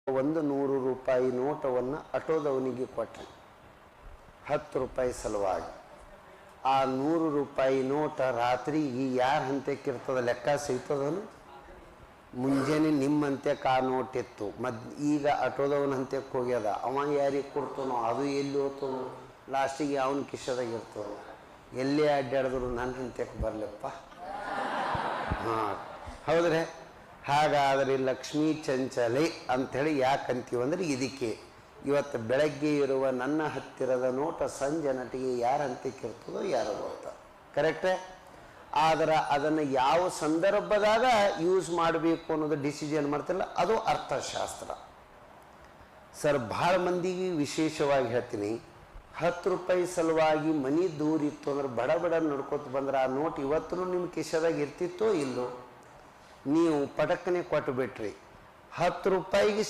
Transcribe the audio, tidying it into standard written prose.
ಒಂದು 100 ರೂಪಾಯಿ ನೋಟವನ್ನು ಆಟೋದವನಿಗೆ ಕೊಟ್ಟರು 10 ರೂಪಾಯಿ ಸಲುವಾಗಿ. ಆ 100 ರೂಪಾಯಿ ನೋಟ ರಾತ್ರಿಗೆ ಯಾರ ಹಂತಕ್ಕಿರ್ತದ ಲೆಕ್ಕ ಸಿಗ್ತದನು? ಮುಂಜಾನೆ ನಿಮ್ಮಂತ್ಯಕ್ಕೆ ಆ ನೋಟ್ ಇತ್ತು, ಈಗ ಆಟೋದವನ ಹಂತಕ್ಕೆ ಹೋಗ್ಯದ, ಅವ ಯಾರಿಗೆ ಕೊಡ್ತಾನೋ ಅದು ಎಲ್ಲಿ ಹೋಗ್ತಾನೋ, ಲಾಸ್ಟಿಗೆ ಅವನ ಕಿಶದಾಗ ಇರ್ತಾನೋ. ಎಲ್ಲೇ ಅಡ್ಡಾಡಿದ್ರು ನನ್ನ ಹಂತಕ್ಕೆ ಬರಲಪ್ಪ. ಹಾಂ ಹೌದ್ರೆ. ಹಾಗಾದರೆ ಲಕ್ಷ್ಮೀ ಚಂಚಲೆ ಅಂಥೇಳಿ ಯಾಕೆ ಅಂತೀವಂದ್ರೆ ಇದಕ್ಕೆ. ಇವತ್ತು ಬೆಳಗ್ಗೆ ಇರುವ ನನ್ನ ಹತ್ತಿರದ ನೋಟ ಸಂಜೆ ನಟಿಗೆ ಯಾರ ಹಂತಕ್ಕೆ ಇರ್ತದೋ ಯಾರೋ ಗೊತ್ತಾರೆ, ಕರೆಕ್ಟೇ. ಆದರೆ ಅದನ್ನು ಯಾವ ಸಂದರ್ಭದಾಗ ಯೂಸ್ ಮಾಡಬೇಕು ಅನ್ನೋದು ಡಿಸಿಷನ್ ಮಾಡ್ತಿಲ್ಲ, ಅದು ಅರ್ಥಶಾಸ್ತ್ರ. ಸರ್ ಭಾಳ ಮಂದಿಗೆ ವಿಶೇಷವಾಗಿ ಹೇಳ್ತೀನಿ, 10 ರೂಪಾಯಿ ಸಲುವಾಗಿ ಮನೆ ದೂರ ಇತ್ತು ಅಂದ್ರೆ ಬಡ ಬಡ ನಡ್ಕೊತ ಬಂದ್ರೆ ಆ ನೋಟ್ ಇವತ್ತು ನಿಮ್ಮ ಕಿಶದಾಗ ಇರ್ತಿತ್ತೋ ಇಲ್ಲೋ, ನೀವು ಪಟಕ್ಕನೆ ಕೊಟ್ಟು ಬಿಟ್ರಿ. 10 ರೂಪಾಯಿಗೆ